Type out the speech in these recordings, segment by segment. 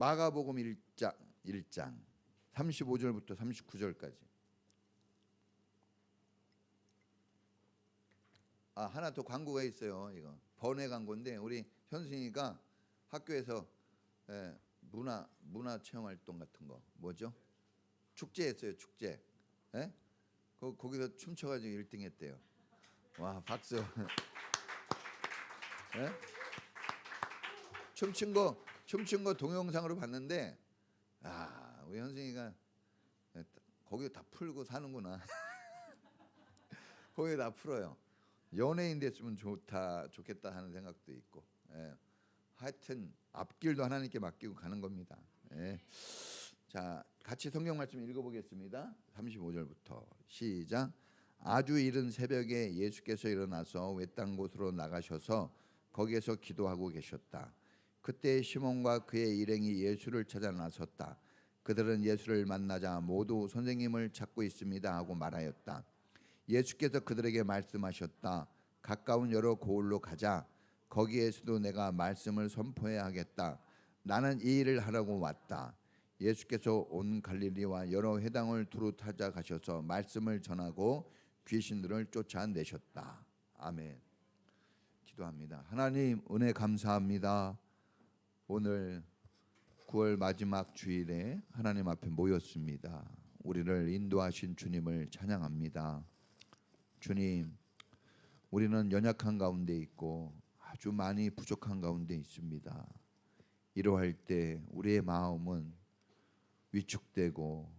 마가복음 1장 35절부터 39절까지. 하나 더 광고가 있어요. 이거 번외 광고인데 우리 현승이가 학교에서 문화 체험 활동 같은 거 뭐죠? 축제 했어요. 축제. 거기서 춤춰가지고 1등 했대요. 와, 박수. 춤춘 거 동영상으로 봤는데 우리 현승이가 거기 다 풀고 사는구나. 거기 다 풀어요. 연예인 됐으면 좋겠다 하는 생각도 있고. 하여튼 앞길도 하나님께 맡기고 가는 겁니다. 자, 같이 성경 말씀 읽어보겠습니다. 35절부터 시작. 아주 이른 새벽에 예수께서 일어나서 외딴 곳으로 나가셔서 거기에서 기도하고 계셨다. 그때 시몬과 그의 일행이 예수를 찾아 나섰다. 그들은 예수를 만나자 모두 선생님을 찾고 있습니다 하고 말하였다. 예수께서 그들에게 말씀하셨다. 가까운 여러 고을로 가자. 거기에서도 내가 말씀을 선포해야 하겠다. 나는 이 일을 하라고 왔다. 예수께서 온 갈릴리와 여러 회당을 두루 찾아가셔서 말씀을 전하고 귀신들을 쫓아내셨다. 아멘. 기도합니다. 하나님, 은혜 감사합니다. 오늘 9월 마지막 주일에 하나님 앞에 모였습니다. 우리를 인도하신 주님을 찬양합니다. 주님, 우리는 연약한 가운데 있고 아주 많이 부족한 가운데 있습니다. 이러할 때 우리의 마음은 위축되고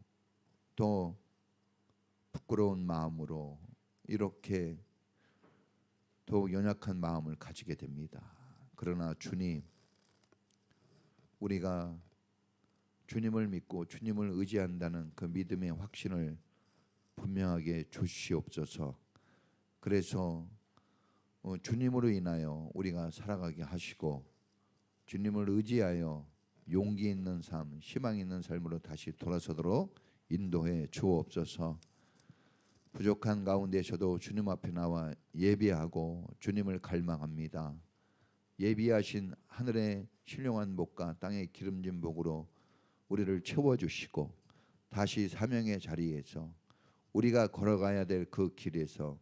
또 부끄러운 마음으로 이렇게 더욱 연약한 마음을 가지게 됩니다. 그러나 주님, 우리가 주님을 믿고 주님을 의지한다는 그 믿음의 확신을 분명하게 주시옵소서. 그래서 주님으로 인하여 우리가 살아가게 하시고 주님을 의지하여 용기 있는 삶, 희망 있는 삶으로 다시 돌아서도록 인도해 주옵소서. 부족한 가운데서도 주님 앞에 나와 예비하고 주님을 갈망합니다. 예비하신 하늘의 신령한 복과 땅의 기름진 복으로 우리를 채워주시고 다시 사명의 자리에서 우리가 걸어가야 될 그 길에서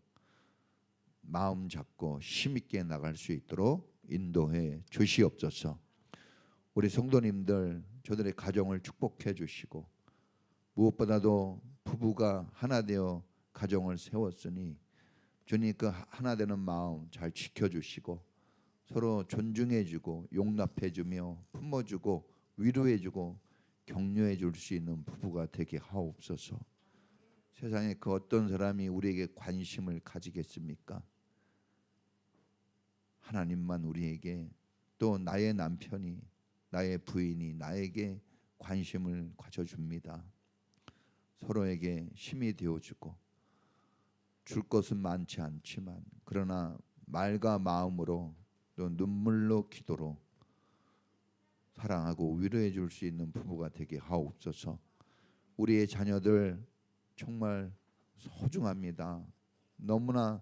마음 잡고 힘있게 나갈 수 있도록 인도해 주시옵소서. 우리 성도님들 저들의 가정을 축복해 주시고 무엇보다도 부부가 하나 되어 가정을 세웠으니 주님 그 하나 되는 마음 잘 지켜주시고 서로 존중해주고 용납해주며 품어주고 위로해주고 격려해줄 수 있는 부부가 되게 하옵소서. 세상에 그 어떤 사람이 우리에게 관심을 가지겠습니까? 하나님만 우리에게, 또 나의 남편이, 나의 부인이 나에게 관심을 가져줍니다. 서로에게 힘이 되어주고 줄 것은 많지 않지만 그러나 말과 마음으로 또 눈물로 기도로 사랑하고 위로해 줄 수 있는 부부가 되게 하옵소서. 우리의 자녀들 정말 소중합니다. 너무나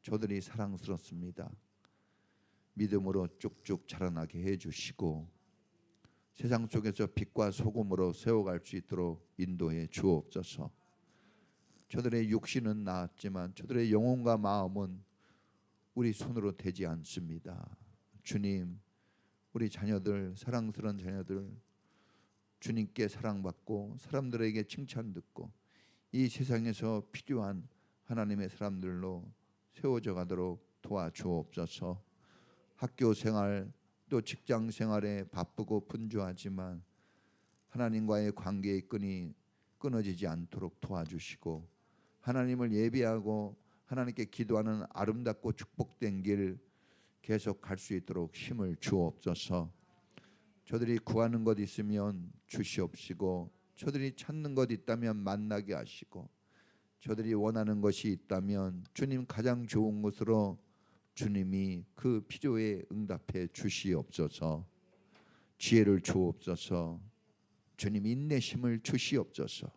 저들이 사랑스럽습니다. 믿음으로 쭉쭉 자라나게 해주시고 세상 속에서 빛과 소금으로 세워갈 수 있도록 인도해 주옵소서. 저들의 육신은 나았지만 저들의 영혼과 마음은 우리 손으로 되지 않습니다. 주님, 우리 자녀들, 사랑스러운 자녀들 주님께 사랑받고 사람들에게 칭찬 듣고 이 세상에서 필요한 하나님의 사람들로 세워져 가도록 도와주옵소서. 학교 생활 또 직장 생활에 바쁘고 분주하지만 하나님과의 관계의 끈이 끊어지지 않도록 도와주시고 하나님을 예비하고 하나님께 기도하는 아름답고 축복된 길 계속 갈 수 있도록 힘을 주옵소서. 저들이 구하는 것 있으면 주시옵시고 저들이 찾는 것 있다면 만나게 하시고 저들이 원하는 것이 있다면 주님 가장 좋은 것으로 주님이 그 필요에 응답해 주시옵소서. 지혜를 주옵소서. 주님 인내심을 주시옵소서.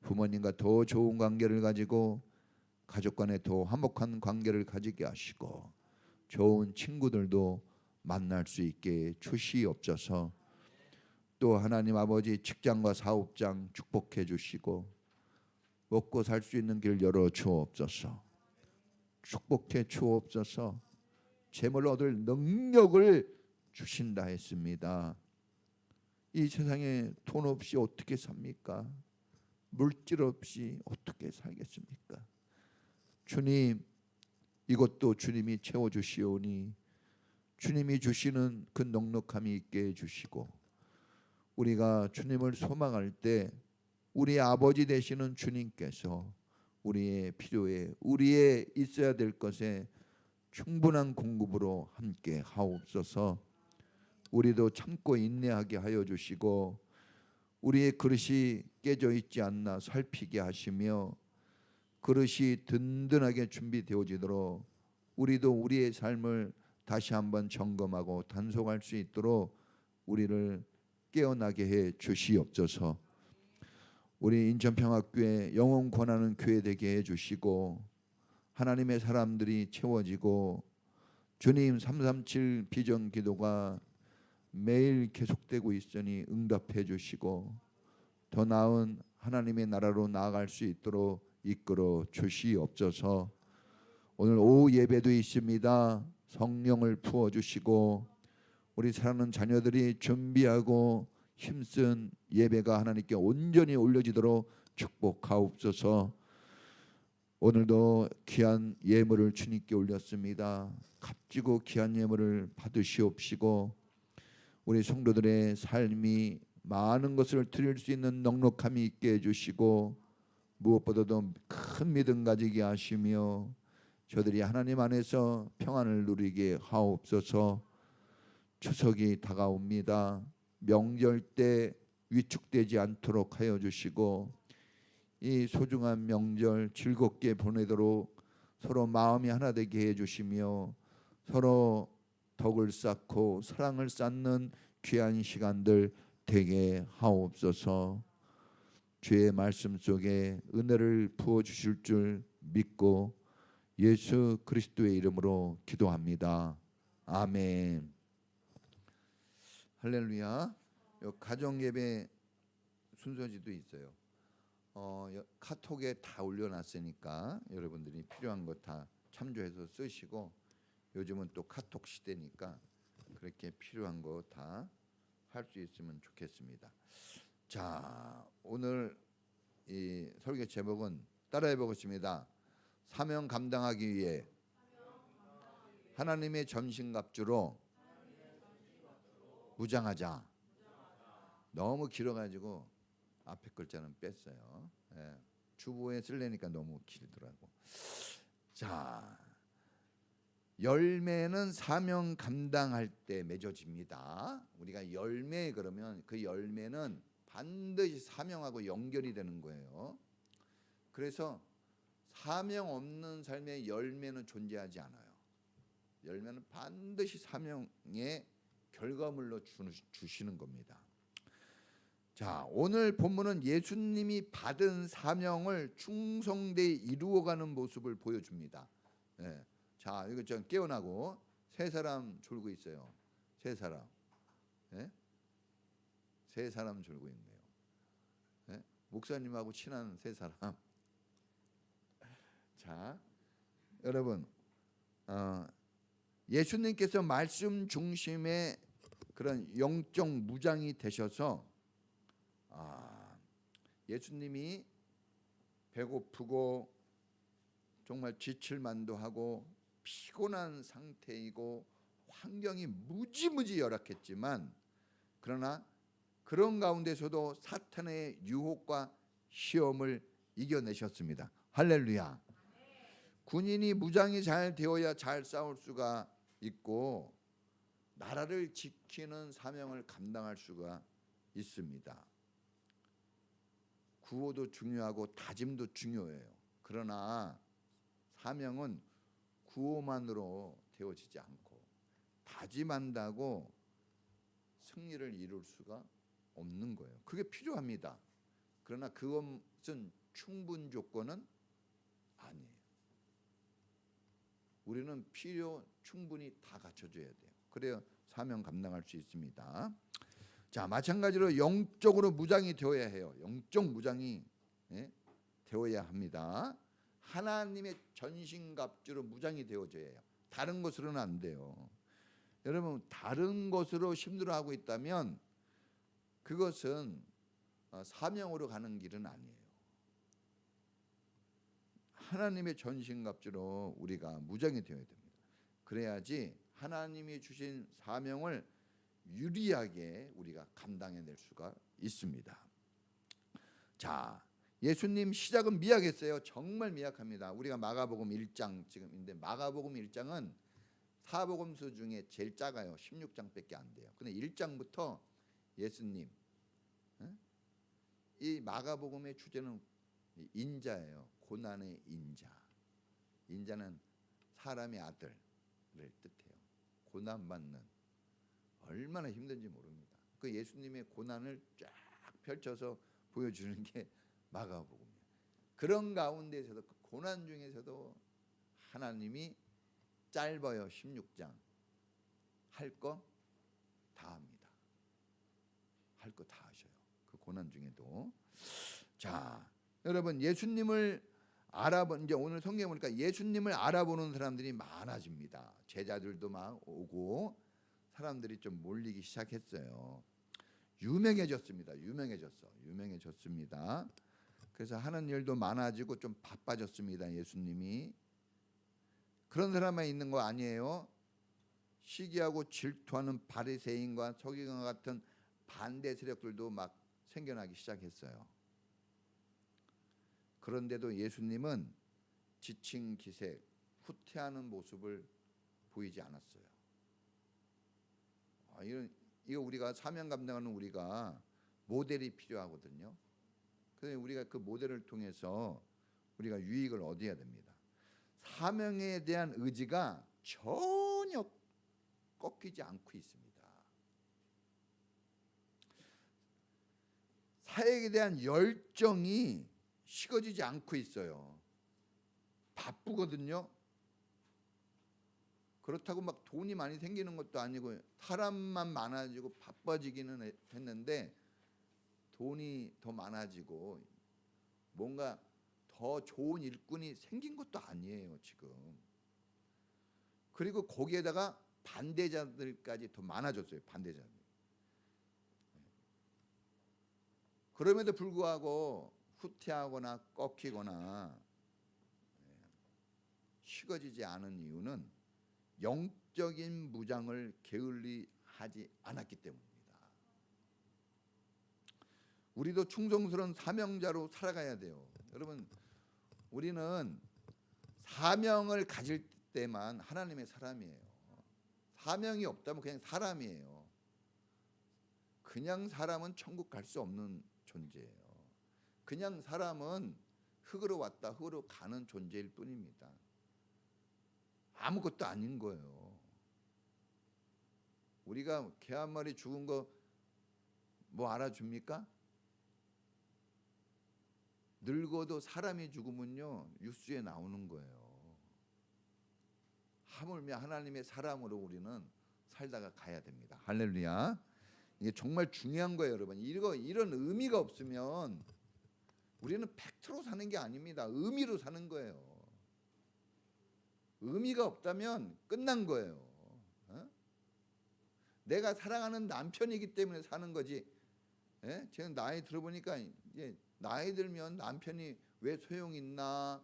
부모님과 더 좋은 관계를 가지고 가족 간에 더 화목한 관계를 가지게 하시고 좋은 친구들도 만날 수 있게 주시옵소서. 또 하나님 아버지 직장과 사업장 축복해 주시고 먹고 살 수 있는 길 열어 주옵소서. 축복해 주옵소서. 재물 얻을 능력을 주신다 했습니다. 이 세상에 돈 없이 어떻게 삽니까? 물질 없이 어떻게 살겠습니까? 주님, 이것도 주님이 채워주시오니 주님이 주시는 그 넉넉함이 있게 해주시고, 우리가 주님을 소망할 때 우리 아버지 되시는 주님께서 우리의 필요에, 우리의 있어야 될 것에 충분한 공급으로 함께 하옵소서. 우리도 참고 인내하게 하여 주시고 우리의 그릇이 깨져 있지 않나 살피게 하시며 그릇이 든든하게 준비되어지도록 우리도 우리의 삶을 다시 한번 점검하고 단속할 수 있도록 우리를 깨어나게 해 주시옵소서. 우리 인천평화교회 영혼 권하는 교회 되게 해 주시고 하나님의 사람들이 채워지고 주님 337 비전 기도가 매일 계속되고 있으니 응답해 주시고 더 나은 하나님의 나라로 나아갈 수 있도록 이끌어 주시옵소서. 오늘 오후 예배도 있습니다. 성령을 부어 주시고 우리 사랑하는 자녀들이 준비하고 힘쓴 예배가 하나님께 온전히 올려지도록 축복하옵소서. 오늘도 귀한 예물을 주님께 올렸습니다. 값지고 귀한 예물을 받으시옵시고 우리 성도들의 삶이 많은 것을 드릴 수 있는 넉넉함이 있게 해주시고 무엇보다도 큰 믿음 가지게 하시며 저들이 하나님 안에서 평안을 누리게 하옵소서. 추석이 다가옵니다. 명절 때 위축되지 않도록 하여 주시고 이 소중한 명절 즐겁게 보내도록 서로 마음이 하나 되게 해주시며 서로 덕을 쌓고 사랑을 쌓는 귀한 시간들 되게 하옵소서. 주의 말씀 속에 은혜를 부어주실 줄 믿고 예수 그리스도의 이름으로 기도합니다. 아멘. 할렐루야. 가정예배 순서지도 있어요. 카톡에 다 올려놨으니까 여러분들이 필요한 거 다 참조해서 쓰시고 요즘은 또 카톡 시대니까 그렇게 필요한 거 다 할 수 있으면 좋겠습니다. 자, 오늘 이 설교 제목은 따라해 보겠습니다. 사명 감당하기 위해 하나님의 전신갑주로 무장하자. 너무 길어가지고 앞에 글자는 뺐어요. 예, 주보에 쓰려니까 너무 길더라고. 자, 열매는 사명 감당할 때 맺어집니다. 우리가 열매 그러면 그 열매는 반드시 사명하고 연결이 되는 거예요. 그래서 사명 없는 삶의 열매는 존재하지 않아요. 열매는 반드시 사명의 결과물로 주시는 겁니다. 자, 오늘 본문은 예수님이 받은 사명을 충성되이 이루어가는 모습을 보여줍니다. 예. 자, 이거 좀 깨어나고 세 사람 졸고 있어요. 세 사람, 예? 세 사람 졸고 있네요. 예? 목사님하고 친한 세 사람. 자, 여러분, 예수님께서 말씀 중심의 그런 영적 무장이 되셔서 예수님이 배고프고 정말 지칠 만도 하고 피곤한 상태이고 환경이 무지무지 열악했지만 그러나 그런 가운데서도 사탄의 유혹과 시험을 이겨내셨습니다. 할렐루야. 군인이 무장이 잘 되어야 잘 싸울 수가 있고 나라를 지키는 사명을 감당할 수가 있습니다. 구호도 중요하고 다짐도 중요해요. 그러나 사명은 구호만으로 되어지지 않고 다짐한다고 승리를 이룰 수가 없는 거예요. 그게 필요합니다. 그러나 그것은 충분 조건은 아니에요. 우리는 필요 충분히 다 갖춰줘야 돼요. 그래야 사명 감당할 수 있습니다. 자, 마찬가지로 영적으로 무장이 되어야 해요. 영적 무장이 되어야 합니다. 하나님의 전신갑주로 무장이 되어져야 해요. 다른 것으로는 안 돼요. 여러분, 다른 것으로 힘들어하고 있다면 그것은 사명으로 가는 길은 아니에요. 하나님의 전신갑주로 우리가 무장이 되어야 됩니다. 그래야지 하나님이 주신 사명을 유리하게 우리가 감당해낼 수가 있습니다. 자, 예수님 시작은 미약했어요. 정말 미약합니다. 우리가 마가복음 1장 지금인데 마가복음 1장은 사복음서 중에 제일 작아요. 16장밖에 안 돼요. 근데 1장부터 예수님, 이 마가복음의 주제는 인자예요. 고난의 인자. 인자는 사람의 아들을 뜻해요. 고난받는, 얼마나 힘든지 모릅니다. 그 예수님의 고난을 쫙 펼쳐서 보여주는 게 마가복음이에요. 그런 가운데서도 그 고난 중에서도 하나님이 짧아요. 16장. 할 거 다 합니다. 할 거 다 하셔요. 그 고난 중에도. 자, 여러분, 예수님을 이제 오늘 성경에 보니까 예수님을 알아보는 사람들이 많아집니다. 제자들도 막 오고 사람들이 좀 몰리기 시작했어요. 유명해졌습니다. 그래서 하는 일도 많아지고 좀 바빠졌습니다. 예수님이. 그런 사람만 있는 거 아니에요. 시기하고 질투하는 바리새인과 서기관 같은 반대 세력들도 막 생겨나기 시작했어요. 그런데도 예수님은 지친 기색, 후퇴하는 모습을 보이지 않았어요. 이거 우리가 사명 감당하는 우리가 모델이 필요하거든요. 그래서 우리가 그 모델을 통해서 우리가 유익을 얻어야 됩니다. 사명에 대한 의지가 전혀 꺾이지 않고 있습니다. 사역에 대한 열정이 식어지지 않고 있어요. 바쁘거든요. 그렇다고 막 돈이 많이 생기는 것도 아니고 사람만 많아지고 바빠지기는 했는데 돈이 더 많아지고 뭔가 더 좋은 일꾼이 생긴 것도 아니에요, 지금. 그리고 거기에다가 반대자들까지 더 많아졌어요, 반대자들. 그럼에도 불구하고 후퇴하거나 꺾이거나 식어지지 않은 이유는 영적인 무장을 게을리하지 않았기 때문입니다. 우리도 충성스러운 사명자로 살아가야 돼요. 여러분, 우리는 사명을 가질 때만 하나님의 사람이에요. 사명이 없다면 그냥 사람이에요. 그냥 사람은 천국 갈 수 없는 존재예요. 그냥 사람은 흙으로 왔다 흙으로 가는 존재일 뿐입니다. 아무것도 아닌 거예요. 우리가 개 한 마리 죽은 거 뭐 알아줍니까? 늙어도 사람이 죽으면요 뉴스에 나오는 거예요. 하물며 하나님의 사람으로 우리는 살다가 가야 됩니다. 할렐루야. 이게 정말 중요한 거예요, 여러분. 이런 의미가 없으면 우리는 팩트로 사는 게 아닙니다. 의미로 사는 거예요. 의미가 없다면 끝난 거예요. 내가 사랑하는 남편이기 때문에 사는 거지. 제가 나이 들어보니까 이제 나이 들면 남편이 왜 소용 있나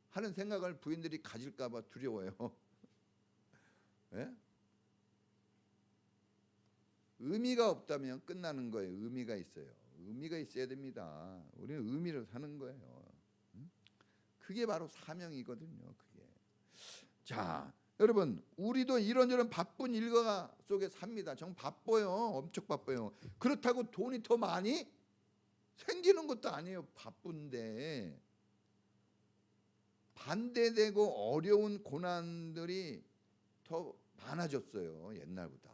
하는 생각을 부인들이 가질까 봐 두려워요. 의미가 없다면 끝나는 거예요. 의미가 있어요. 의미가 있어야 됩니다. 우리는 의미로 사는 거예요. 그게 바로 사명이거든요. 그게. 자, 여러분, 우리도 이런저런 바쁜 일과 속에 삽니다. 정말 바빠요. 엄청 바빠요. 그렇다고 돈이 더 많이 생기는 것도 아니에요. 바쁜데 반대되고 어려운 고난들이 더 많아졌어요. 옛날보다.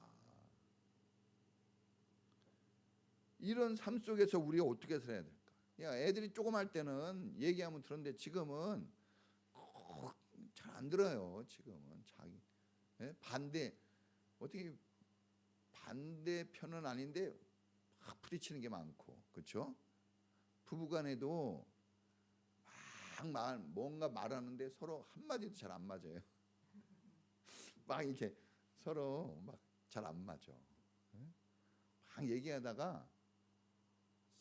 이런 삶 속에서 우리가 어떻게 살아야 될까? 애들이 조그만 때는 얘기하면 들었는데 지금은 잘 안 들어요. 지금은 반대 어떻게 반대편은 아닌데 막 부딪히는 게 많고, 그렇죠? 부부간에도 뭔가 말하는데 서로 한 마디도 잘 안 맞아요. 막 이렇게 서로 막 잘 안 맞아. 막 얘기하다가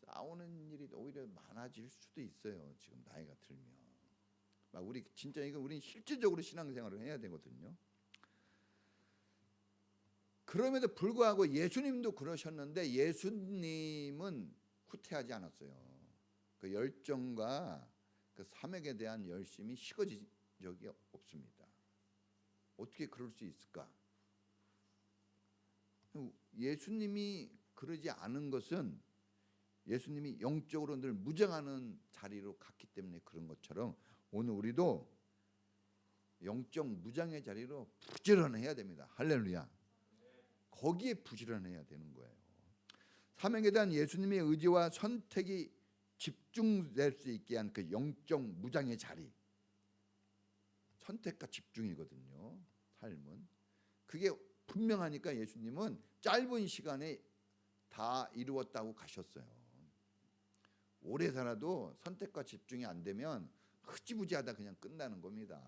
싸우는 일이 오히려 많아질 수도 있어요. 지금 나이가 들면. 막 우리 진짜 이거 우리 실질적으로 신앙생활을 해야 되거든요. 그럼에도 불구하고 예수님도 그러셨는데 예수님은 후퇴하지 않았어요. 그 열정과 그 사명에 대한 열심이 식어진 적이 없습니다. 어떻게 그럴 수 있을까? 예수님이 그러지 않은 것은 예수님이 영적으로 늘 무장하는 자리로 갔기 때문에 그런 것처럼 오늘 우리도 영적 무장의 자리로 부지런해야 됩니다. 할렐루야. 거기에 부지런해야 되는 거예요. 사명에 대한 예수님의 의지와 선택이 집중될 수 있게 한 그 영적 무장의 자리, 선택과 집중이거든요. 삶은 그게 분명하니까 예수님은 짧은 시간에 다 이루었다고 가셨어요. 오래 살아도 선택과 집중이 안 되면 흐지부지하다 그냥 끝나는 겁니다.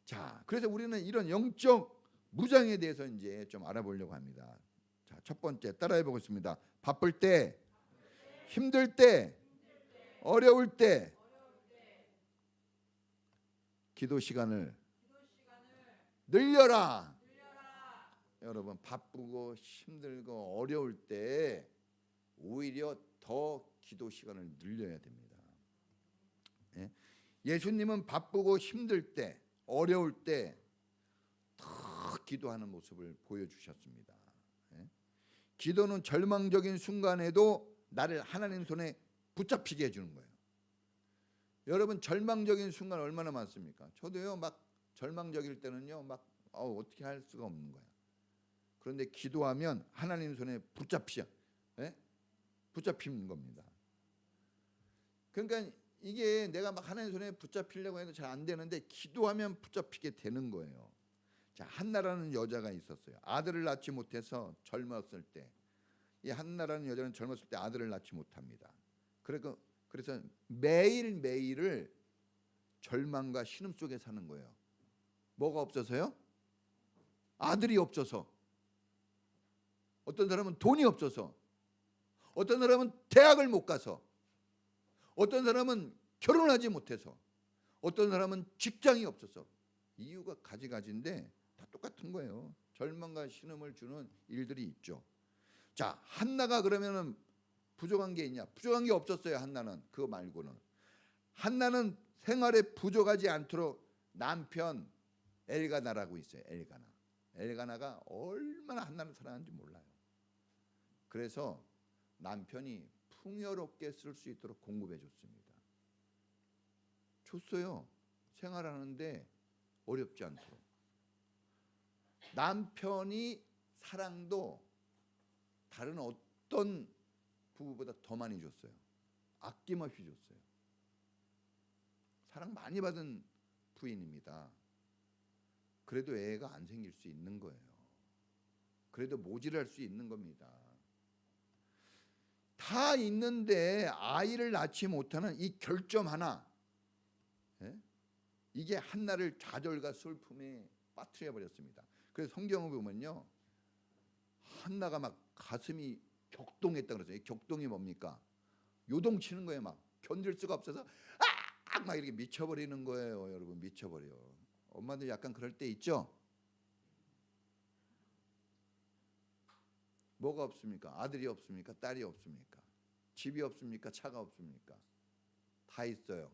자, 그래서 우리는 이런 영적 무장에 대해서 이제 좀 알아보려고 합니다. 자, 첫 번째 따라해 보겠습니다. 바쁠 때, 힘들 때, 어려울 때 기도 시간을 늘려라. 여러분 바쁘고 힘들고 어려울 때 오히려 더 기도 시간을 늘려야 됩니다. 예수님은 바쁘고 힘들 때, 어려울 때 더 기도하는 모습을 보여주셨습니다. 기도는 절망적인 순간에도 나를 하나님 손에 붙잡히게 해주는 거예요. 여러분 절망적인 순간 얼마나 많습니까? 저도요 막 절망적일 때는요 막 어떻게 할 수가 없는 거야. 그런데 기도하면 하나님 손에 붙잡히는 겁니다. 그러니까 이게 내가 막 하나님 손에 붙잡히려고 해도 잘 안 되는데 기도하면 붙잡히게 되는 거예요. 자, 한나라는 여자가 있었어요. 아들을 낳지 못해서 젊었을 때, 이 한나라는 여자는 젊었을 때 아들을 낳지 못합니다. 그래서 매일 매일을 절망과 신음 속에 사는 거예요. 뭐가 없어서요? 아들이 없어서. 어떤 사람은 돈이 없어서. 어떤 사람은 대학을 못 가서. 어떤 사람은 결혼하지 못해서. 어떤 사람은 직장이 없어서. 이유가 가지가지인데 다 똑같은 거예요. 절망과 신음을 주는 일들이 있죠. 자, 한나가 그러면은 부족한 게 있냐? 부족한 게 없었어요. 한나는 그거 말고는. 한나는 생활에 부족하지 않도록 남편 엘가나라고 있어요. 엘가나가 얼마나 한나를 사랑하는지 몰라요. 그래서 남편이 풍요롭게 쓸 수 있도록 공급해 줬습니다. 줬어요. 생활하는데 어렵지 않도록. 남편이 사랑도 다른 어떤 부부보다 더 많이 줬어요. 아낌없이 줬어요. 사랑 많이 받은 부인입니다. 그래도 애가 안 생길 수 있는 거예요. 그래도 모질할 수 있는 겁니다. 다 있는데 아이를 낳지 못하는 이 결점 하나, 이게 한나를 좌절과 슬픔에 빠뜨려 버렸습니다. 그래서 성경을 보면요, 한나가 막 가슴이 격동했다 그러죠. 격동이 뭡니까? 요동치는 거예요. 막 견딜 수가 없어서 막 이렇게 미쳐버리는 거예요. 여러분, 미쳐버려. 엄마들 약간 그럴 때 있죠. 뭐가 없습니까? 아들이 없습니까? 딸이 없습니까? 집이 없습니까? 차가 없습니까? 다 있어요.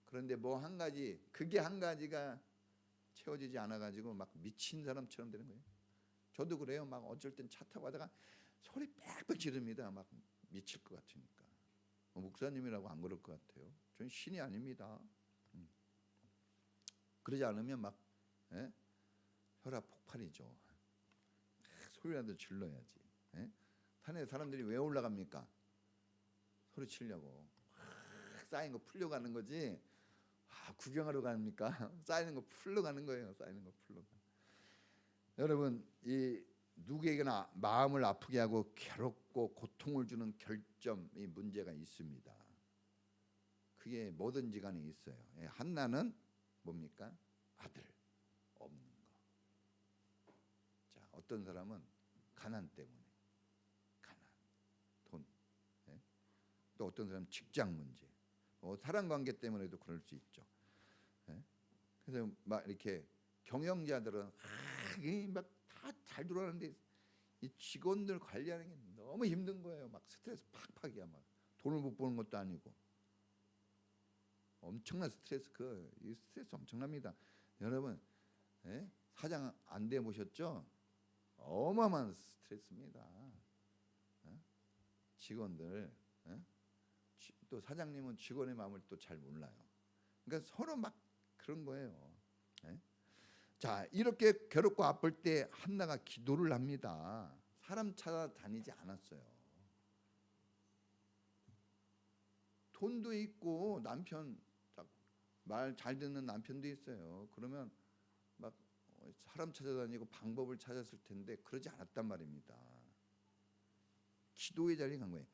그런데 뭐 한 가지, 그게 한 가지가 채워지지 않아가지고 막 미친 사람처럼 되는 거예요. 저도 그래요. 막 어쩔 땐 차 타고 가다가 소리 빽빽 지릅니다. 막 미칠 것 같으니까. 목사님이라고 안 그럴 것 같아요. 전 신이 아닙니다. 그러지 않으면 막 혈압 폭발이죠. 소리라도 질러야지. 산에 사람들이 왜 올라갑니까? 소리 치려고. 쌓인 거 풀려 가는 거지. 구경하러 갑니까? 쌓이는 거 풀러 가는 거예요. 쌓이는 거 풀러. 여러분, 이 누구에게나 마음을 아프게 하고 괴롭고 고통을 주는 결점이 문제가 있습니다. 그게 뭐든지 간에 있어요. 한나는 뭡니까? 아들 없는 거. 자, 어떤 사람은 가난 때문에, 가난, 돈. 또 어떤 사람은 직장 문제, 사람 관계 때문에도 그럴 수 있죠. 그래서 막 이렇게 경영자들은 막 다 잘 돌아가는데 이 직원들 관리하는 게 너무 힘든 거예요. 막 스트레스 팍팍이야. 막 돈을 못 버는 것도 아니고 엄청난 스트레스. 이 스트레스 엄청납니다. 여러분, 사장 안 돼 보셨죠? 어마어마한 스트레스입니다. 직원들, 또 사장님은 직원의 마음을 또 잘 몰라요. 그러니까 서로 막 그런 거예요. 자, 이렇게 괴롭고 아플 때 한나가 기도를 합니다. 사람 찾아다니지 않았어요. 돈도 있고 남편 말 잘 듣는 남편도 있어요. 그러면 막 사람 찾아다니고 방법을 찾았을 텐데 그러지 않았단 말입니다. 기도의 자리에 간 거예요.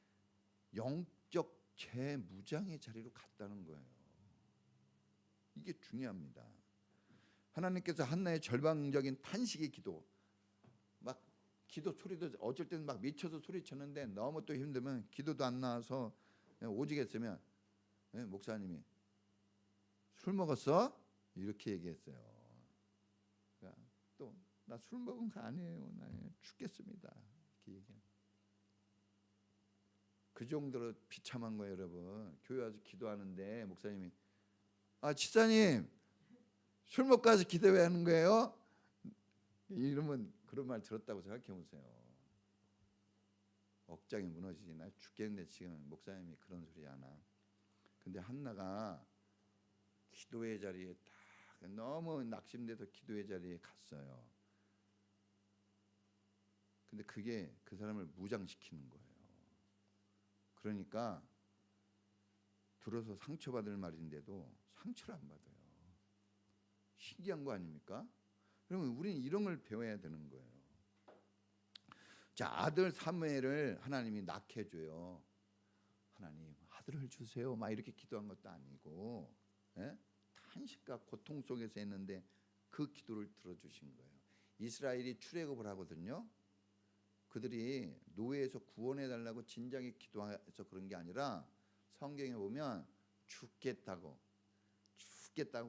영적 재무장의 자리로 갔다는 거예요. 이게 중요합니다. 하나님께서 한나의 절망적인 탄식의 기도, 막 기도 소리도 어쩔 때는 막 미쳐서 소리쳤는데 너무 또 힘들면 기도도 안 나와서 오지겠으면 목사님이 술 먹었어? 이렇게 얘기했어요. 또 나 술 먹은 거 아니에요. 나 죽겠습니다. 이렇게 얘기해요. 그 정도로 비참한 거예요, 여러분. 교회 와서 기도하는데 목사님이 집사님 술 먹고 와서 기도 왜 하는 거예요? 이러면 그런 말 들었다고 생각해 보세요. 억장이 무너지지. 나 죽겠는데 지금 목사님이 그런 소리 하나. 근데 한나가 기도의 자리에 딱 너무 낙심돼서 기도의 자리에 갔어요. 근데 그게 그 사람을 무장시키는 거예요. 그러니까 들어서 상처받을 말인데도 상처를 안 받아요. 신기한 거 아닙니까? 그러면 우리는 이런 걸 배워야 되는 거예요. 자, 아들 사무엘을 하나님이 낳게 해줘요. 하나님 아들을 주세요. 막 이렇게 기도한 것도 아니고 탄식과 고통 속에서 했는데 그 기도를 들어주신 거예요. 이스라엘이 출애굽을 하거든요. 그들이 노예에서 구원해달라고 진작에 기도해서 그런 게 아니라 성경에 보면 죽겠다고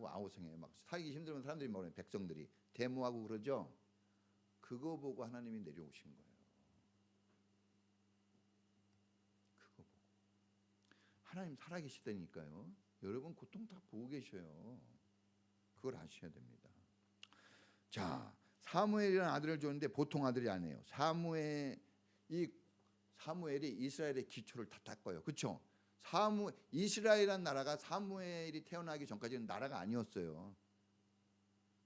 아우성해요. 막 살기 힘들면 사람들이 뭐래요? 백성들이 데모하고 그러죠. 그거 보고 하나님이 내려오신 거예요. 그거 보고 하나님 살아계시다니까요. 여러분 고통 다 보고 계셔요. 그걸 아셔야 됩니다. 자, 사무엘이라는 아들을 줬는데 보통 아들이 아니에요. 사무엘이 이스라엘의 기초를 다 닦아요. 그렇죠? 이스라엘이라는 나라가 사무엘이 태어나기 전까지는 나라가 아니었어요.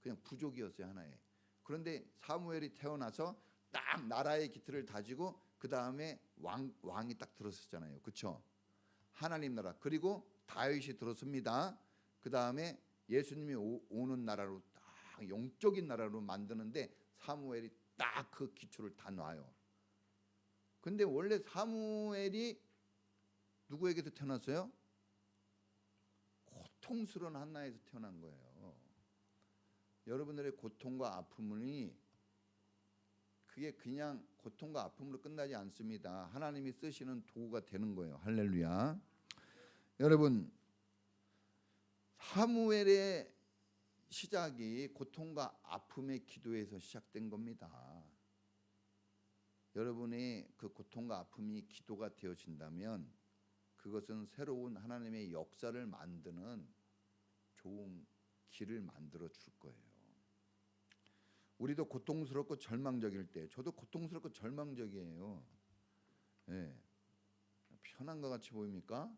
그냥 부족이었어요, 하나의. 그런데 사무엘이 태어나서 딱 나라의 기틀을 다지고 그 다음에 왕이 딱 들었었잖아요. 그렇죠? 하나님 나라. 그리고 다윗이 들었습니다. 그 다음에 예수님이 오는 나라로 딱 영적인 나라로 만드는데 사무엘이 딱 그 기초를 다 놔요. 근데 원래 사무엘이 누구에게서 태어났어요? 고통스러운 한나에서 태어난 거예요. 여러분들의 고통과 아픔이 그게 그냥 고통과 아픔으로 끝나지 않습니다. 하나님이 쓰시는 도구가 되는 거예요. 할렐루야. 여러분, 사무엘의 시작이 고통과 아픔의 기도에서 시작된 겁니다. 여러분의 그 고통과 아픔이 기도가 되어진다면 그것은 새로운 하나님의 역사를 만드는 좋은 길을 만들어 줄 거예요. 우리도 고통스럽고 절망적일 때, 저도 고통스럽고 절망적이에요. 편한 것 같이 보입니까?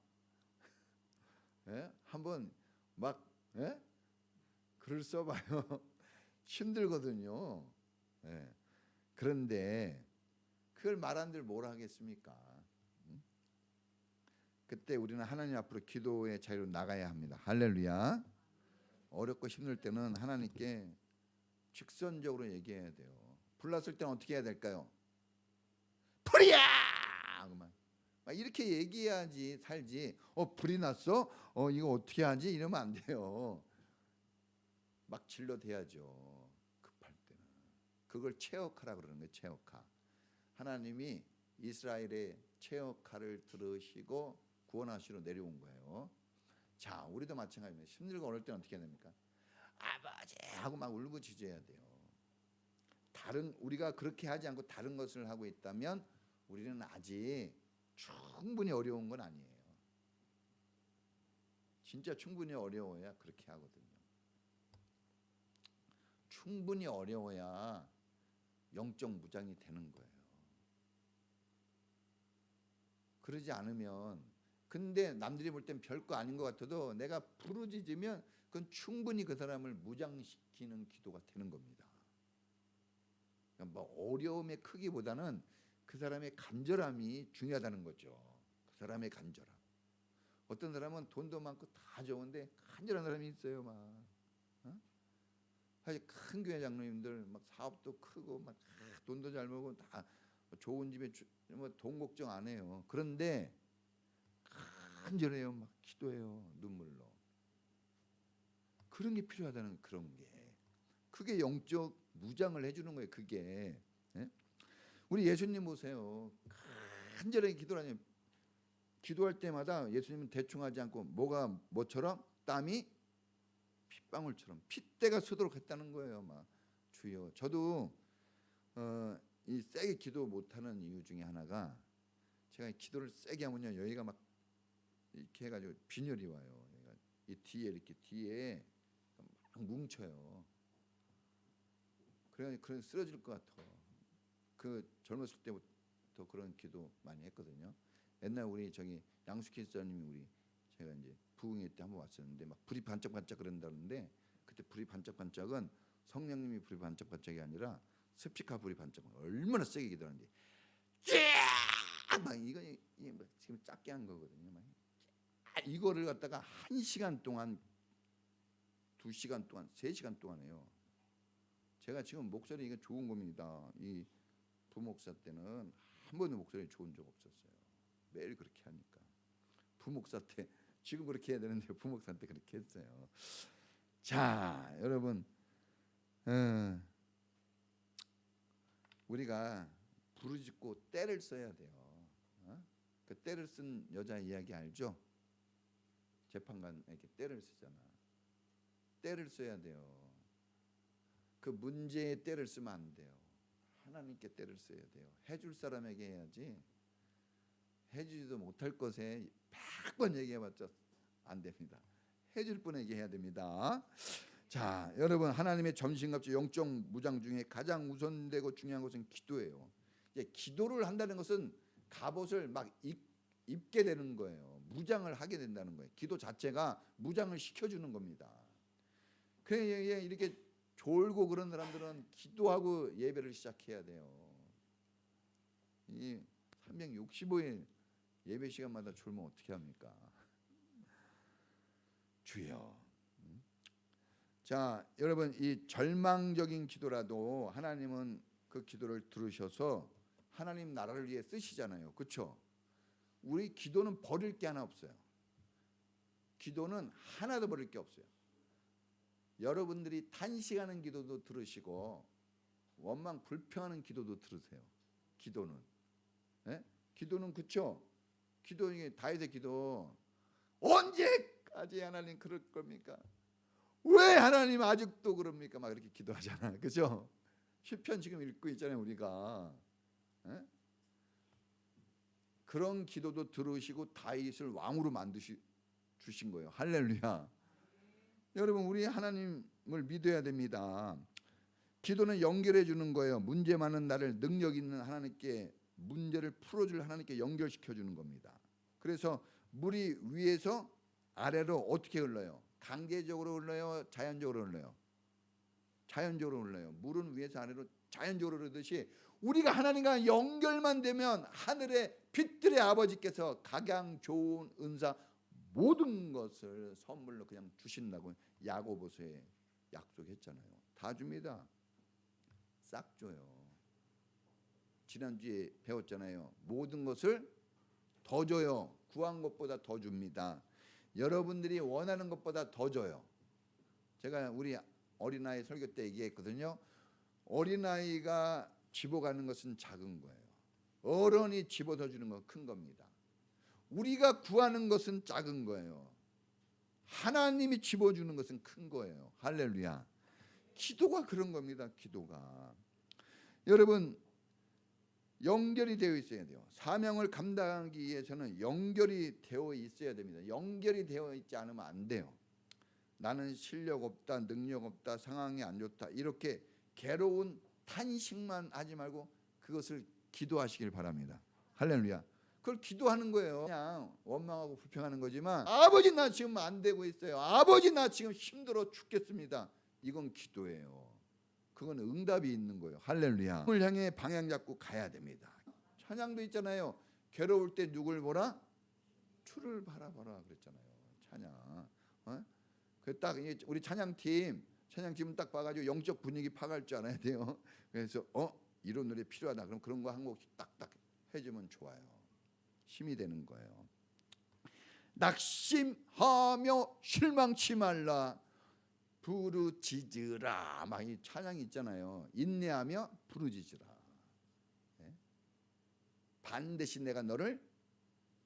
한번 막 글을 써봐요. 힘들거든요. 그런데 그걸 말한들 뭘 하겠습니까? 그때 우리는 하나님 앞으로 기도의 자리로 나가야 합니다. 할렐루야. 어렵고 힘들 때는 하나님께 직선적으로 얘기해야 돼요. 불났을 때는 어떻게 해야 될까요? 불이야! 막 이렇게 얘기해야지 살지. 불이 났어? 이거 어떻게 하지? 이러면 안 돼요. 막 질러대야죠. 급할 때는. 그걸 체역하라 그러는 거예요. 체역하. 하나님이 이스라엘의 체역하를 들으시고 구원하시러 내려온 거예요. 자, 우리도 마찬가지입니다. 힘들고 어려울 때는 어떻게 해야 됩니까? 아버지 하고 막 울부짖어야 돼요. 우리가 그렇게 하지 않고 다른 것을 하고 있다면 우리는 아직 충분히 어려운 건 아니에요. 진짜 충분히 어려워야 그렇게 하거든요. 충분히 어려워야 영적 무장이 되는 거예요. 그러지 않으면, 근데 남들이 볼 땐 별거 아닌 것 같아도 내가 부르짖으면 그건 충분히 그 사람을 무장시키는 기도가 되는 겁니다. 그러니까 뭐 어려움의 크기보다는 그 사람의 간절함이 중요하다는 거죠. 그 사람의 간절함. 어떤 사람은 돈도 많고 다 좋은데 간절한 사람이 있어요. 막 사실 큰 교회 장로님들 막 사업도 크고 막 돈도 잘 벌고 다 좋은 집에 뭐 돈 걱정 안 해요. 그런데 간절해요. 막 기도해요. 눈물로. 그런 게 필요하다는, 그런 게. 그게 영적 무장을 해주는 거예요. 그게. 예? 우리 예수님 보세요. 간절하게 기도하니, 기도할 때마다 예수님은 대충 하지 않고 뭐처럼 땀이 핏방울처럼 핏대가 쏘도록 했다는 거예요. 막 주여. 저도 이 세게 기도 못하는 이유 중에 하나가, 제가 기도를 세게 하면요 여기가 막 이렇게 해가지고 빈혈이 와요. 이 뒤에 이렇게 뒤에 막 뭉쳐요. 그래 쓰러질 것 같아. 그 젊었을 때부터 그런 기도 많이 했거든요. 옛날 우리 저기 양숙희 집사님이 제가 이제 부흥회 때 한번 왔었는데 막 불이 반짝반짝 그런다는데, 그때 불이 반짝반짝은 성령님이 불이 반짝반짝이 아니라 스피커 불이 반짝. 얼마나 세게 기도하는지. 막 이거 지금 작게 한 거거든요. 막 이거를 갖다가 1시간 동안, 2시간 동안, 3시간 동안 해요. 제가 지금 목소리 이게 좋은 겁니다. 이 부목사 때는 한 번도 목소리 좋은 적 없었어요. 매일 그렇게 하니까. 부목사 때 지금 그렇게 해야 되는데 부목사 때 그렇게 했어요. 자, 여러분, 우리가 부르짖고 때를 써야 돼요. 그 때를 쓴 여자 이야기 알죠? 재판관에게 때를 쓰잖아. 때를 써야 돼요. 그 문제에 때를 쓰면 안 돼요. 하나님께 때를 써야 돼요. 해줄 사람에게 해야지. 해주지도 못할 것에 100번 얘기해봤자 안 됩니다. 해줄 분에게 해야 됩니다. 자, 여러분, 하나님의 전신갑주 영적 무장 중에 가장 우선되고 중요한 것은 기도예요. 이제 기도를 한다는 것은 갑옷을 막 입게 되는 거예요. 무장을 하게 된다는 거예요. 기도 자체가 무장을 시켜주는 겁니다. 그래 이렇게 졸고 그런 사람들은 기도하고 예배를 시작해야 돼요. 이 365일 예배 시간마다 졸면 어떻게 합니까? 주여. 자, 여러분, 이 절망적인 기도라도 하나님은 그 기도를 들으셔서 하나님 나라를 위해 쓰시잖아요. 그렇죠? 우리 기도는 버릴 게 하나 없어요. 기도는 하나도 버릴 게 없어요. 여러분들이 탄식하는 기도도 들으시고 원망 불평하는 기도도 들으세요. 기도는, 예? 기도는, 그렇죠? 기도, 이게 다윗의 기도, 언제까지 하나님 그럴 겁니까? 왜 하나님 아직도 그럽니까? 막 이렇게 기도하잖아. 그죠? 시편 지금 읽고 있잖아요, 우리가. 에? 그런 기도도 들으시고 다윗을 왕으로 주신 거예요. 할렐루야. 여러분, 우리 하나님을 믿어야 됩니다. 기도는 연결해 주는 거예요. 문제 많은 나를 능력 있는 하나님께, 문제를 풀어줄 하나님께 연결시켜 주는 겁니다. 그래서 물이 위에서 아래로 어떻게 흘러요? 강제적으로 흘러요? 자연적으로 흘러요? 자연적으로 흘러요. 물은 위에서 아래로 자연적으로 흐르듯이 우리가 하나님과 연결만 되면 하늘의 빛들의 아버지께서 각양 좋은 은사 모든 것을 선물로 그냥 주신다고 야고보서에 약속했잖아요. 다 줍니다. 싹 줘요. 지난주에 배웠잖아요. 모든 것을 더 줘요. 구한 것보다 더 줍니다. 여러분들이 원하는 것보다 더 줘요. 제가 우리 어린아이 설교 때 얘기했거든요. 어린아이가 집어가는 것은 작은 거예요. 어른이 집어서 주는 건 큰 겁니다. 우리가 구하는 것은 작은 거예요. 하나님이 집어주는 것은 큰 거예요. 할렐루야. 기도가 그런 겁니다. 기도가. 여러분, 연결이 되어 있어야 돼요. 사명을 감당하기 위해서는 연결이 되어 있어야 됩니다. 연결이 되어 있지 않으면 안 돼요. 나는 실력 없다, 능력 없다, 상황이 안 좋다, 이렇게 괴로운 탄식만 하지 말고 그것을 기도하시길 바랍니다. 할렐루야. 그걸 기도하는 거예요. 그냥 원망하고 불평하는 거지만, 아버지 나 지금 안 되고 있어요. 아버지 나 지금 힘들어 죽겠습니다. 이건 기도예요. 그건 응답이 있는 거예요. 할렐루야. 하나님을 향해 방향 잡고 가야 됩니다. 찬양도 있잖아요. 괴로울 때 누굴 보라? 주를 바라보라 그랬잖아요. 찬양. 딱 우리 찬양팀은 딱 봐가지고 영적 분위기 파갈 줄 알아야 돼요. 그래서 이런 노래 필요하다. 그럼 그런 거 한 곡씩 딱딱 해주면 좋아요. 힘이 되는 거예요. 낙심하며 실망치 말라. 부르짖으라. 막 이 찬양이 있잖아요. 인내하며 부르짖으라. 네? 반드시 내가 너를